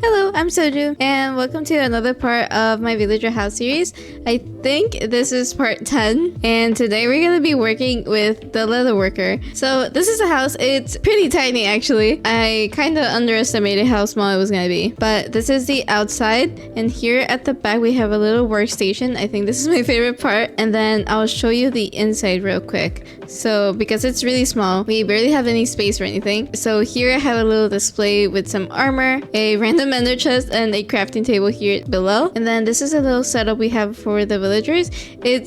Hello, I'm Soju, and welcome to another part of my villager house series. I think this is part 10, and today we're going to be working with the Leatherworker. So this is a house. It's pretty tiny actually. I kind of underestimated how small it was going to be, but this is the outside, and here at the back we have a little workstation. I think this is my favorite part, and then I'll show you the inside real quick. So because it's really small, we barely have any space or anything. So here I have a little display with some armor, a random ender chest, and a crafting table here below. And then this is a little setup we have for the villagers.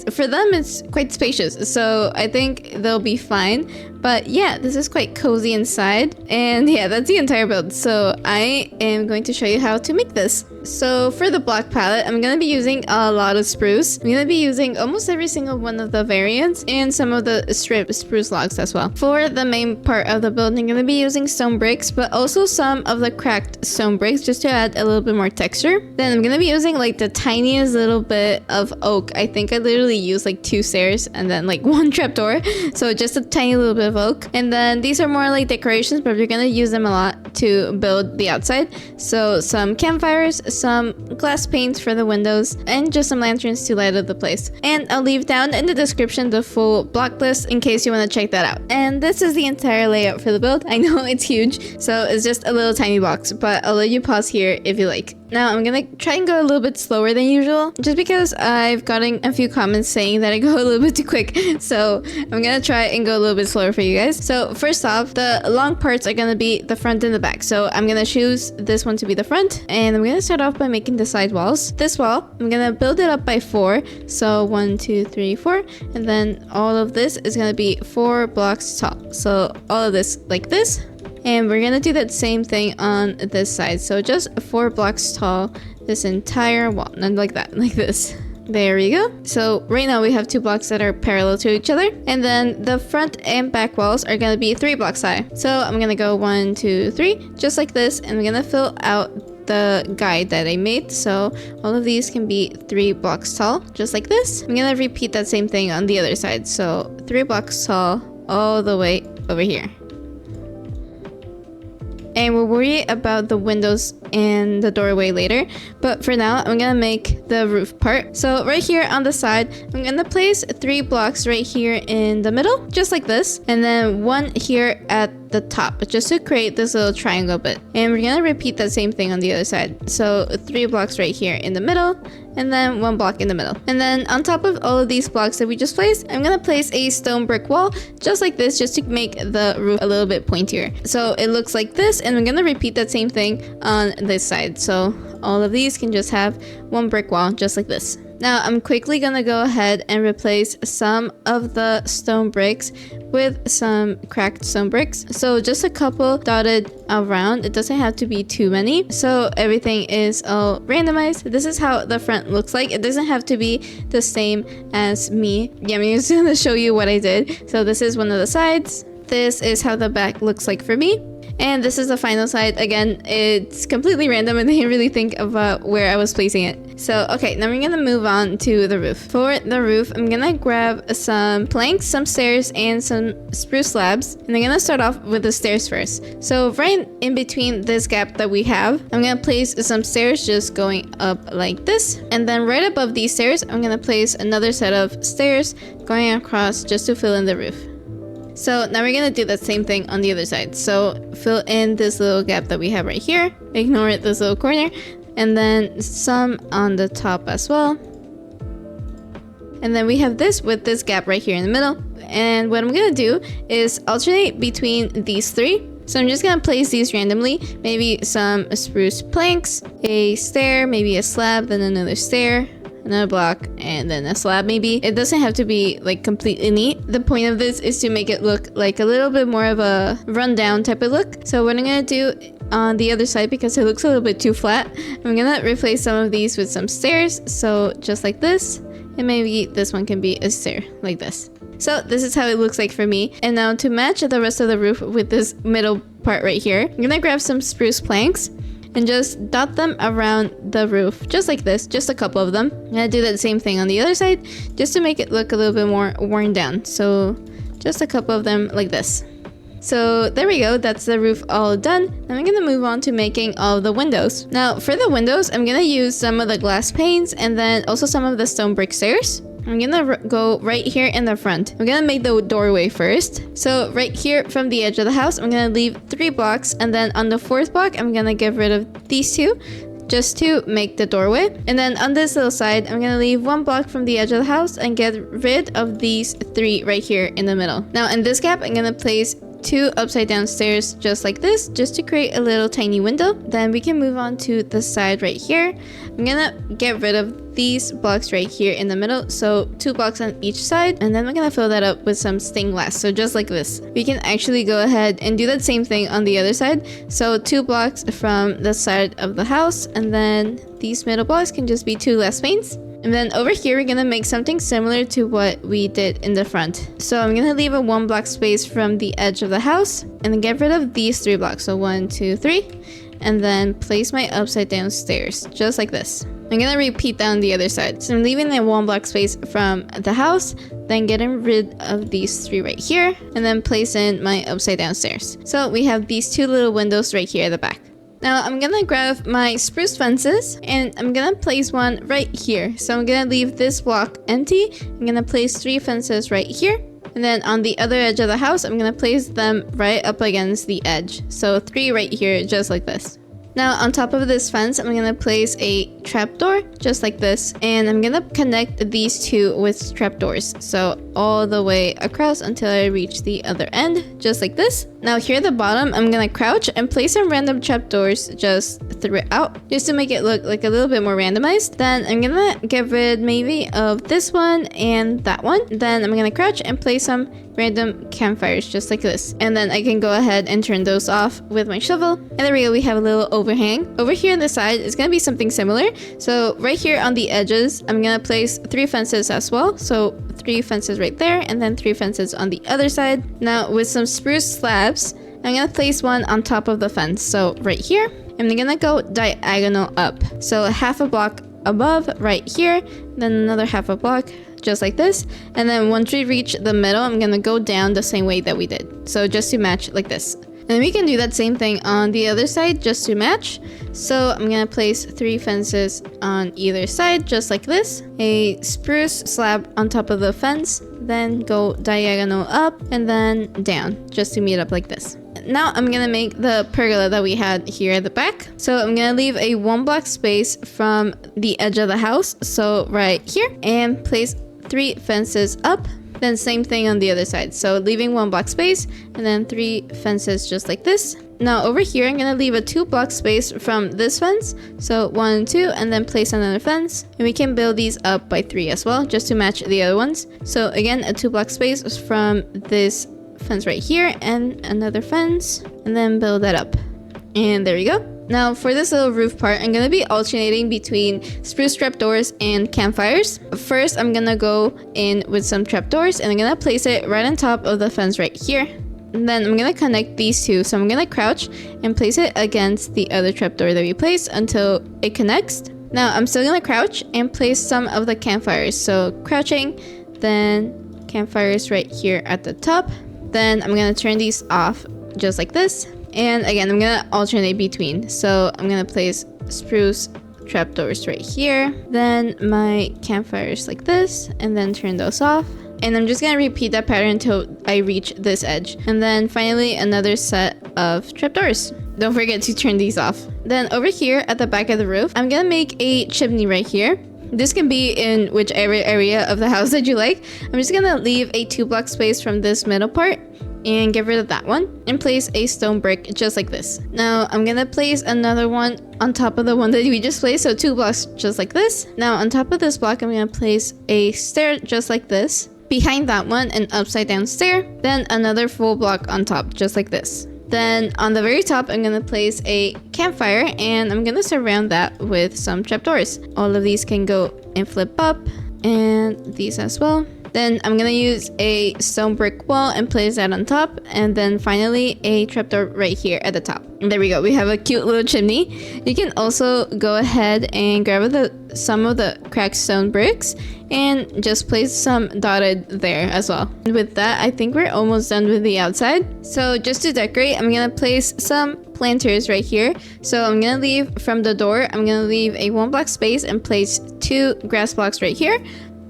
For them it's quite spacious, so I think they'll be fine. But yeah, this is quite cozy inside, and yeah, that's the entire build. So I am going to show you how to make this. So for the block palette, I'm going to be using a lot of spruce. I'm going to be using almost every single one of the variants and some of the strip spruce logs as well. For the main part of the build, I'm going to be using stone bricks, but also some of the cracked stone bricks just to add a little bit more texture. Then I'm going to be using like the tiniest little bit of oak. I think I literally used like 2 stairs and then like 1 trapdoor. So just a tiny little bit of oak. And then these are more like decorations, but we're going to use them a lot to build the outside. So some campfires, some glass panes for the windows, and just some lanterns to light up the place. And I'll leave down in the description the full block list in case you want to check that out. And this is the entire layout for the build. I know it's huge, so it's just a little tiny box, but I'll let you pause here if you like. Now I'm gonna try and go a little bit slower than usual, just because I've gotten a few comments saying that I go a little bit too quick. So I'm gonna try and go a little bit slower for you guys. So first off, the long parts are gonna be the front and the back. So I'm gonna choose this one to be the front, and I'm gonna start off by making the side walls. This wall, I'm gonna build it up by 4. So 1, 2, 3, 4, and then all of this is gonna be 4 blocks tall. So all of this like this. And we're gonna do that same thing on this side. So just 4 blocks tall, this entire wall, not like that, like this. There we go. So right now we have 2 blocks that are parallel to each other, and then the front and back walls are gonna be 3 blocks high. So I'm gonna go 1, 2, 3, just like this, and I'm gonna fill out the guide that I made. So all of these can be 3 blocks tall, just like this. I'm gonna repeat that same thing on the other side. So 3 blocks tall all the way over here. And we'll worry about the windows and the doorway later. But for now, I'm gonna make the roof part. So right here on the side, I'm gonna place 3 blocks right here in the middle, just like this. And then 1 here at the top, just to create this little triangle bit. And we're gonna repeat that same thing on the other side. So 3 blocks right here in the middle, and then 1 block in the middle. And then on top of all of these blocks that we just placed, I'm gonna place a stone brick wall, just like this, just to make the roof a little bit pointier. So it looks like this, and I'm gonna repeat that same thing on this side. So all of these can just have 1 brick wall, just like this. Now I'm quickly gonna go ahead and replace some of the stone bricks with some cracked stone bricks. So just a couple dotted around. It doesn't have to be too many. So everything is all randomized. This is how the front looks like. It doesn't have to be the same as me. Yeah, I'm just gonna show you what I did. So this is one of the sides. This is how the back looks like for me. And this is the final side. Again, it's completely random and I didn't really think about where I was placing it. So, okay, now we're gonna move on to the roof. For the roof, I'm gonna grab some planks, some stairs, and some spruce slabs. And I'm gonna start off with the stairs first. So right in between this gap that we have, I'm gonna place some stairs just going up like this. And then right above these stairs, I'm gonna place another set of stairs going across just to fill in the roof. So now we're gonna do that same thing on the other side. So fill in this little gap that we have right here. Ignore this little corner. And then some on the top as well. And then we have this with this gap right here in the middle. And what I'm gonna do is alternate between these 3. So I'm just gonna place these randomly. Maybe some spruce planks, a stair, maybe a slab, then another stair, another block, and then a slab maybe. It doesn't have to be like completely neat. The point of this is to make it look like a little bit more of a rundown type of look. So what I'm gonna do on the other side, because it looks a little bit too flat, I'm gonna replace some of these with some stairs. So just like this, and maybe this one can be a stair like this. So this is how it looks like for me. And now to match the rest of the roof with this middle part right here, I'm gonna grab some spruce planks and just dot them around the roof, just like this, just a couple of them. I'm gonna do that same thing on the other side, just to make it look a little bit more worn down. So just a couple of them like this. So there we go, that's the roof all done. Now I'm gonna move on to making all the windows. Now for the windows, I'm gonna use some of the glass panes and then also some of the stone brick stairs. I'm gonna go right here in the front. I'm gonna make the doorway first. So right here from the edge of the house, I'm gonna leave 3 blocks, and then on the 4th block, I'm gonna get rid of these 2 just to make the doorway. And then on this little side, I'm gonna leave 1 block from the edge of the house and get rid of these 3 right here in the middle. Now in this gap, I'm gonna place 2 upside down stairs just like this, just to create a little tiny window. Then we can move on to the side right here. I'm gonna get rid of these blocks right here in the middle, so 2 blocks on each side, and then we're gonna fill that up with some stained glass, so just like this. We can actually go ahead and do that same thing on the other side, so 2 blocks from the side of the house, and then these middle blocks can just be 2 glass panes. And then over here, we're gonna make something similar to what we did in the front. So I'm gonna leave a 1 block space from the edge of the house and then get rid of these 3 blocks. So 1, 2, 3, and then place my upside down stairs just like this. I'm gonna repeat that on the other side. So I'm leaving the 1 block space from the house, then getting rid of these 3 right here, and then place in my upside down stairs. So we have these 2 little windows right here at the back. Now I'm gonna grab my spruce fences and I'm gonna place one right here. So I'm gonna leave this block empty. I'm gonna place 3 fences right here. And then on the other edge of the house, I'm gonna place them right up against the edge. So 3 right here, just like this. Now on top of this fence, I'm gonna place a trapdoor just like this, and I'm gonna connect these 2 with trapdoors, so all the way across until I reach the other end, just like this. Now here at the bottom, I'm gonna crouch and place some random trapdoors just throughout, just to make it look like a little bit more randomized. Then I'm gonna get rid maybe of this one and that one. Then I'm gonna crouch and place some random campfires just like this, and then I can go ahead and turn those off with my shovel. And there we go, we have a little overhang. Over here on the side, it's gonna be something similar. So right here on the edges, I'm gonna place 3 fences as well. So 3 fences right there, and then 3 fences on the other side. Now with some spruce slabs, I'm gonna place one on top of the fence. So right here, I'm gonna go diagonal up. So half a block above right here, then another half a block just like this, and then once we reach the middle, I'm gonna go down the same way that we did, so just to match like this. And we can do that same thing on the other side just to match. So I'm gonna place 3 fences on either side just like this, a spruce slab on top of the fence, then go diagonal up and then down just to meet up like this. Now I'm gonna make the pergola that we had here at the back. So I'm gonna leave a 1 block space from the edge of the house, so right here, and place 3 fences up. Then same thing on the other side, so leaving 1 block space and then 3 fences just like this. Now over here, I'm gonna leave a 2 block space from this fence, so 1, 2, and then place another fence, and we can build these up by 3 as well just to match the other ones. So again, a 2 block space from this fence right here and another fence, and then build that up, and there you go. Now for this little roof part, I'm gonna be alternating between spruce trapdoors and campfires. First, I'm gonna go in with some trapdoors and I'm gonna place it right on top of the fence right here. And then I'm gonna connect these 2. So I'm gonna crouch and place it against the other trapdoor that we placed until it connects. Now I'm still gonna crouch and place some of the campfires. So crouching, then campfires right here at the top. Then I'm gonna turn these off just like this. And again, I'm gonna alternate between. So I'm gonna place spruce trapdoors right here, then my campfires like this, and then turn those off. And I'm just gonna repeat that pattern until I reach this edge. And then finally another set of trapdoors. Don't forget to turn these off. Then over here at the back of the roof, I'm gonna make a chimney right here. This can be in whichever area of the house that you like. I'm just gonna leave a 2 block space from this middle part and get rid of that one and place a stone brick just like this. Now I'm gonna place another one on top of the one that we just placed, so 2 blocks just like this. Now on top of this block, I'm gonna place a stair just like this. Behind that one, an upside down stair, then another full block on top just like this. Then on the very top, I'm gonna place a campfire and I'm gonna surround that with some trapdoors. All of these can go and flip up, and these as well. Then I'm gonna use a stone brick wall and place that on top, and then finally a trapdoor right here at the top. And there we go, we have a cute little chimney. You can also go ahead and grab some of the cracked stone bricks and just place some dotted there as well. And with that, I think we're almost done with the outside. So just to decorate, I'm gonna place some planters right here. So I'm gonna leave from the door, I'm gonna leave a 1 block space and place 2 grass blocks right here.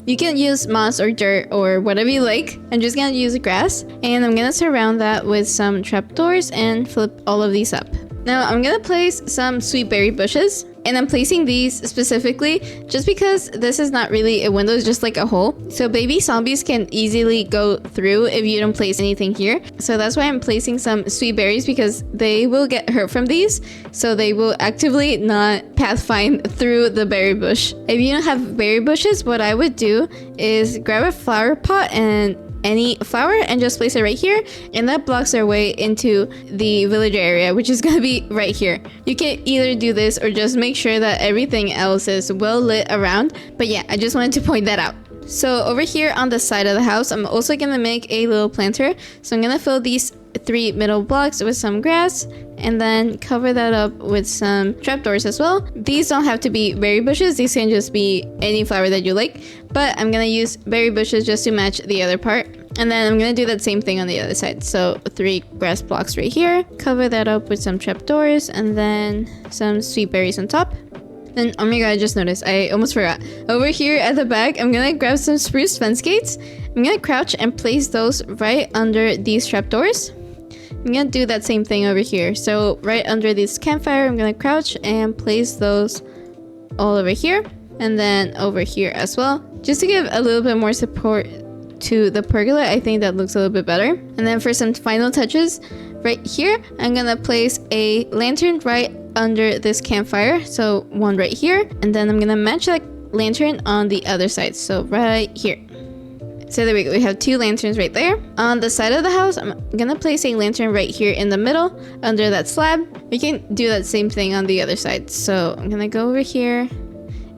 You can use moss or dirt or whatever you like. I'm just gonna use grass, and I'm gonna surround that with some trapdoors and flip all of these up. Now I'm gonna place some sweet berry bushes, and I'm placing these specifically just because this is not really a window, it's just like a hole. So baby zombies can easily go through if you don't place anything here. So that's why I'm placing some sweet berries, because they will get hurt from these. So they will actively not pathfind through the berry bush. If you don't have berry bushes, what I would do is grab a flower pot and any flower and just place it right here, and that blocks their way into the villager area, which is gonna be right here. You can either do this or just make sure that everything else is well lit around, but yeah, I just wanted to point that out. So over here on the side of the house, I'm also gonna make a little planter. So I'm gonna fill these 3 middle blocks with some grass and then cover that up with some trapdoors as well. These don't have to be berry bushes, these can just be any flower that you like, but I'm gonna use berry bushes just to match the other part. And then I'm gonna do that same thing on the other side. So 3 grass blocks right here, cover that up with some trapdoors and then some sweet berries on top. Then, oh my god, I just noticed, I almost forgot. Over here at the back, I'm gonna grab some spruce fence gates. I'm gonna crouch and place those right under these trapdoors. I'm gonna do that same thing over here. So right under this campfire, I'm gonna crouch and place those all over here. And then over here as well. Just to give a little bit more support to the pergola, I think that looks a little bit better. And then for some final touches, right here, I'm gonna place a lantern right under this campfire. So 1 right here, and then I'm gonna match that lantern on the other side. So right here. So there we go, we have 2 lanterns right there. On the side of the house, I'm gonna place a lantern right here in the middle under that slab. We can do that same thing on the other side. So I'm gonna go over here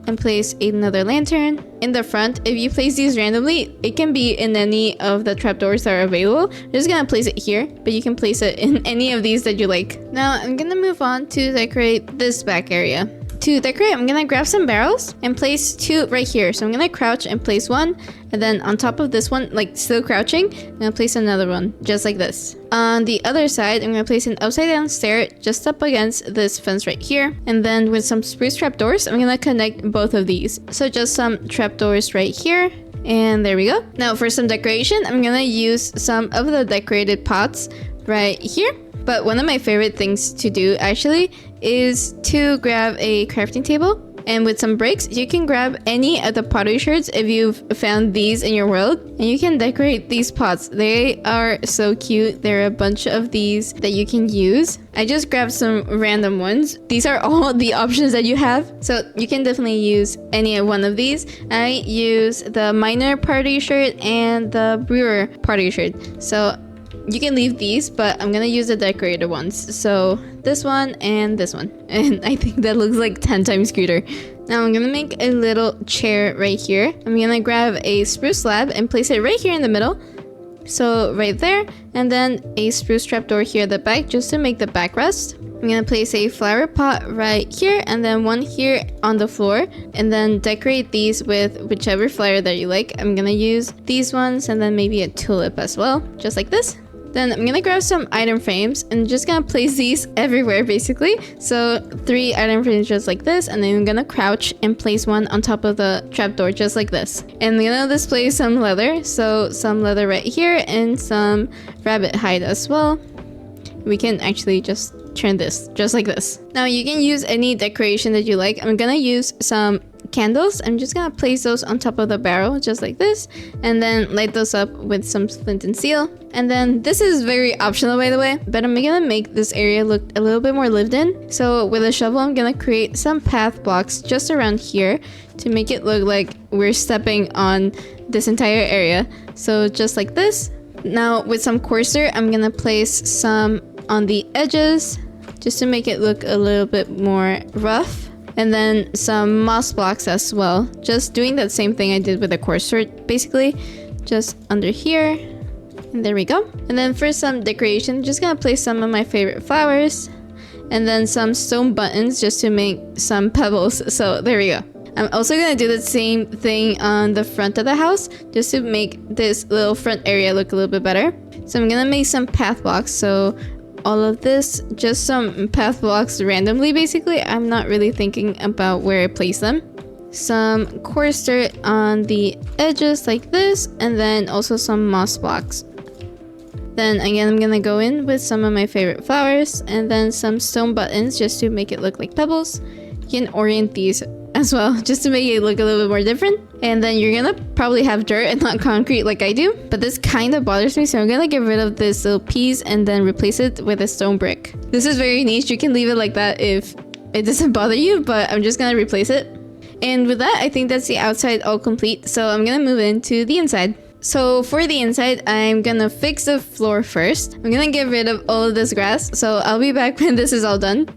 and place another lantern in the front. If you place these randomly, it can be in any of the trapdoors that are available. I'm just gonna place it here, but you can place it in any of these that you like. Now I'm gonna move on to decorate this back area. To decorate, I'm gonna grab some barrels and place 2 right here. So I'm gonna crouch and place 1, and then on top of this one, like still crouching, I'm gonna place another one, just like this. On the other side, I'm gonna place an upside down stair just up against this fence right here. And then with some spruce trapdoors, I'm gonna connect both of these. So just some trapdoors right here. And there we go. Now for some decoration, I'm gonna use some of the decorated pots right here. But one of my favorite things to do actually is to grab a crafting table, and with some bricks you can grab any of the pottery shards if you've found these in your world, and you can decorate these pots. They are so cute. There are a bunch of these that you can use. I just grabbed some random ones. These are all the options that you have, so you can definitely use any one of these. I use the miner pottery shard and the brewer pottery shard, so you can leave these, but I'm gonna use the decorated ones. So this one and this one. And I think that looks like 10 times cuter. Now I'm gonna make a little chair right here. I'm gonna grab a spruce slab and place it right here in the middle. So right there. And then a spruce trapdoor here at the back just to make the backrest. I'm gonna place a flower pot right here and then 1 here on the floor, and then decorate these with whichever flower that you like. I'm gonna use these ones and then maybe a tulip as well, just like this. Then I'm gonna grab some item frames and just gonna place these everywhere basically. So 3 item frames just like this, and then I'm gonna crouch and place 1 on top of the trapdoor just like this. And I'm gonna display some leather, so some leather right here and some rabbit hide as well. We can actually just turn this just like this. Now you can use any decoration that you like. I'm gonna use some candles. I'm just gonna place those on top of the barrel just like this, and then light those up with some flint and steel. And then this is very optional by the way, but I'm gonna make this area look a little bit more lived in. So with a shovel, I'm gonna create some path blocks just around here to make it look like we're stepping on this entire area. So just like this. Now with some coarser, I'm gonna place some on the edges just to make it look a little bit more rough. And then some moss blocks as well, just doing that same thing I did with the coarser basically, just under here. And there we go. And then for some decoration, I'm just gonna place some of my favorite flowers and then some stone buttons just to make some pebbles. So there we go. I'm also gonna do the same thing on the front of the house just to make this little front area look a little bit better. So I'm gonna make some path blocks. So all of this, just some path blocks randomly basically. I'm not really thinking about where I place them. Some coarse dirt on the edges like this, and then also some moss blocks. Then again, I'm gonna go in with some of my favorite flowers and then some stone buttons just to make it look like pebbles. You can orient these as well just to make it look a little bit more different. And then you're gonna probably have dirt and not concrete like I do, but this kind of bothers me, so I'm gonna get rid of this little piece and then replace it with a stone brick. This is very niche. You can leave it like that if it doesn't bother you, but I'm just gonna replace it. And with that, I think that's the outside all complete, so I'm gonna move into the inside. So for the inside, I'm gonna fix the floor first. I'm gonna get rid of all of this grass, so I'll be back when this is all done.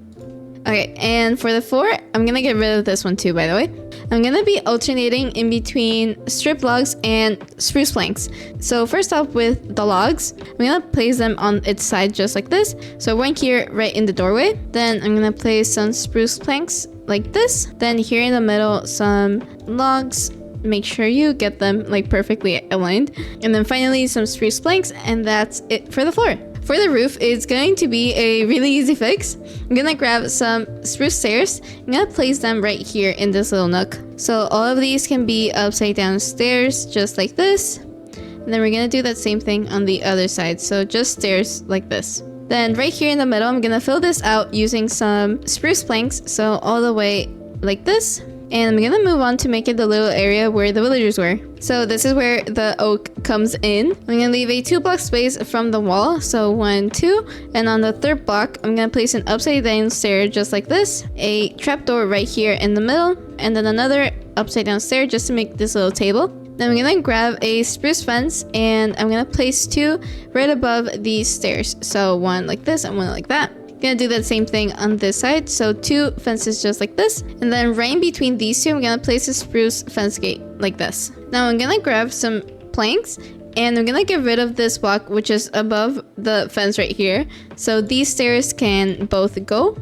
Okay, and for the floor, I'm gonna get rid of this one too, by the way. I'm gonna be alternating in between strip logs and spruce planks. So first off with the logs, I'm gonna place them on its side just like this. So one here right in the doorway. Then I'm gonna place some spruce planks like this. Then here in the middle, some logs. Make sure you get them like perfectly aligned. And then finally some spruce planks, and that's it for the floor. For the roof, it's going to be a really easy fix. I'm gonna grab some spruce stairs. I'm gonna place them right here in this little nook. So all of these can be upside down stairs just like this. And then we're gonna do that same thing on the other side. So just stairs like this. Then right here in the middle, I'm gonna fill this out using some spruce planks. So all the way like this. And I'm gonna move on to make it the little area where the villagers were. So this is where the oak comes in. I'm gonna leave a 2-block space from the wall. So 1, 2. And on the third block, I'm gonna place an upside down stair just like this. A trapdoor right here in the middle. And then another upside down stair just to make this little table. Then I'm gonna grab a spruce fence and I'm gonna place 2 right above these stairs. So 1 like this and 1 like that. Gonna do that same thing on this side, so 2 fences just like this, and then right in between these 2 I'm gonna place a spruce fence gate like this. Now I'm gonna grab some planks and I'm gonna get rid of this block which is above the fence right here, so these stairs can both go.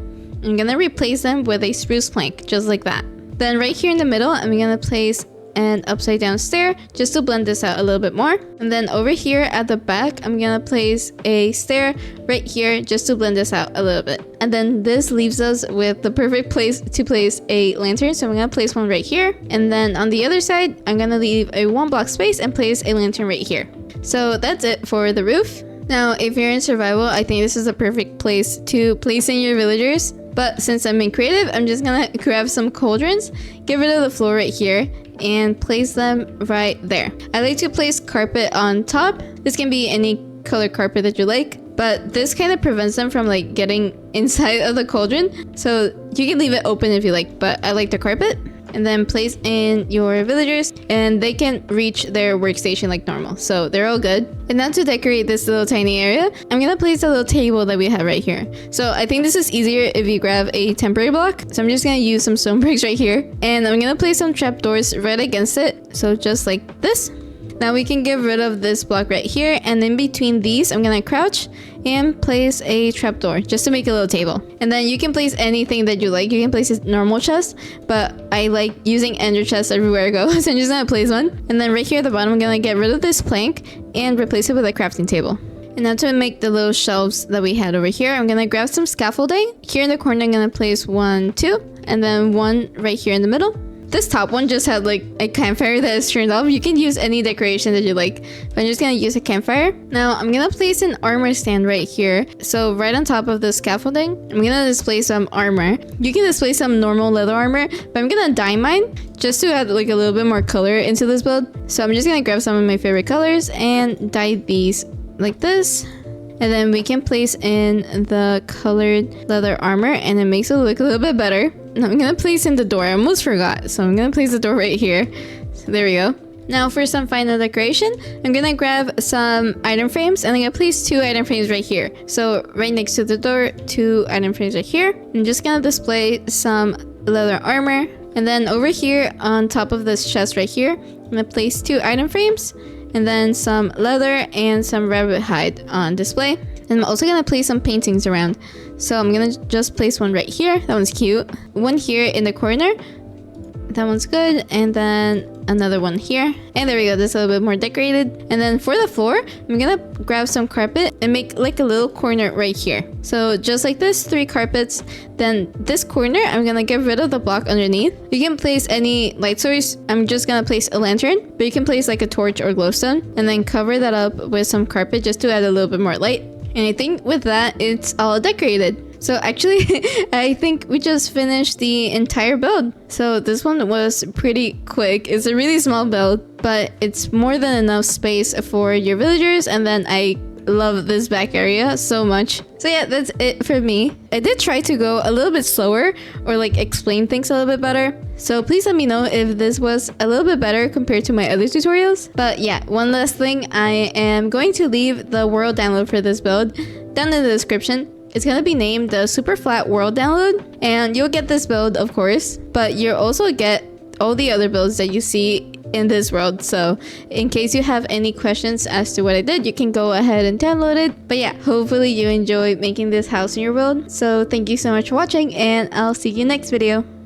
I'm gonna replace them with a spruce plank just like that. Then right here in the middle I'm gonna place an upside down stair just to blend this out a little bit more. And then over here at the back, I'm gonna place a stair right here just to blend this out a little bit. And then this leaves us with the perfect place to place a lantern. So I'm gonna place one right here. And then on the other side, I'm gonna leave a 1-block space and place a lantern right here. So that's it for the roof. Now, if you're in survival, I think this is a perfect place to place in your villagers. But since I'm in creative, I'm just gonna grab some cauldrons, get rid of the floor right here, and place them right there. I like to place carpet on top. This can be any color carpet that you like, but this kind of prevents them from like getting inside of the cauldron. So you can leave it open if you like, but I like the carpet. And then place in your villagers and they can reach their workstation like normal. So they're all good. And now to decorate this little tiny area, I'm gonna place a little table that we have right here. So I think this is easier if you grab a temporary block. So I'm just gonna use some stone bricks right here. And I'm gonna place some trapdoors right against it. So just like this. Now we can get rid of this block right here, and in between these I'm gonna crouch and place a trapdoor just to make a little table. And then you can place anything that you like. You can place a normal chest, but I like using ender chests everywhere I go, so I'm just gonna place one. And then right here at the bottom I'm gonna get rid of this plank and replace it with a crafting table. And now to make the little shelves that we had over here, I'm gonna grab some scaffolding. Here in the corner I'm gonna place 1, 2, and then 1 right here in the middle. This top one just had like a campfire that is turned off. You can use any decoration that you like, but I'm just gonna use a campfire. Now I'm gonna place an armor stand right here. So right on top of the scaffolding, I'm gonna display some armor. You can display some normal leather armor, but I'm gonna dye mine just to add like a little bit more color into this build. So I'm just gonna grab some of my favorite colors and dye these like this. And then we can place in the colored leather armor and it makes it look a little bit better. Now I'm gonna place in the door. I almost forgot. So I'm gonna place the door right here. So there we go. Now for some final decoration, I'm gonna grab some item frames and I'm gonna place 2 item frames right here. So right next to the door, 2 item frames right here. I'm just gonna display some leather armor. And then over here on top of this chest right here, I'm gonna place 2 item frames. and then some leather and some rabbit hide on display. And I'm also gonna place some paintings around. So I'm gonna just place one right here. That one's cute. One here in the corner. That one's good. And then another one here. And there we go. This is a little bit more decorated. And then for the floor, I'm gonna grab some carpet and make like a little corner right here. So just like this, 3 carpets. Then this corner, I'm gonna get rid of the block underneath. You can place any light source. I'm just gonna place a lantern, but you can place like a torch or glowstone and then cover that up with some carpet just to add a little bit more light. And I think with that, it's all decorated. So actually, I think we just finished the entire build. So this one was pretty quick. It's a really small build, but it's more than enough space for your villagers. And then I love this back area so much. So yeah, that's it for me. I did try to go a little bit slower or like explain things a little bit better. So please let me know if this was a little bit better compared to my other tutorials. But yeah, one last thing, I am going to leave the world download for this build down in the description. It's gonna be named the Super Flat World Download, and you'll get this build, of course, but you'll also get all the other builds that you see in this world. So in case you have any questions as to what I did, you can go ahead and download it. But yeah, hopefully you enjoy making this house in your world. So thank you so much for watching, and I'll see you next video.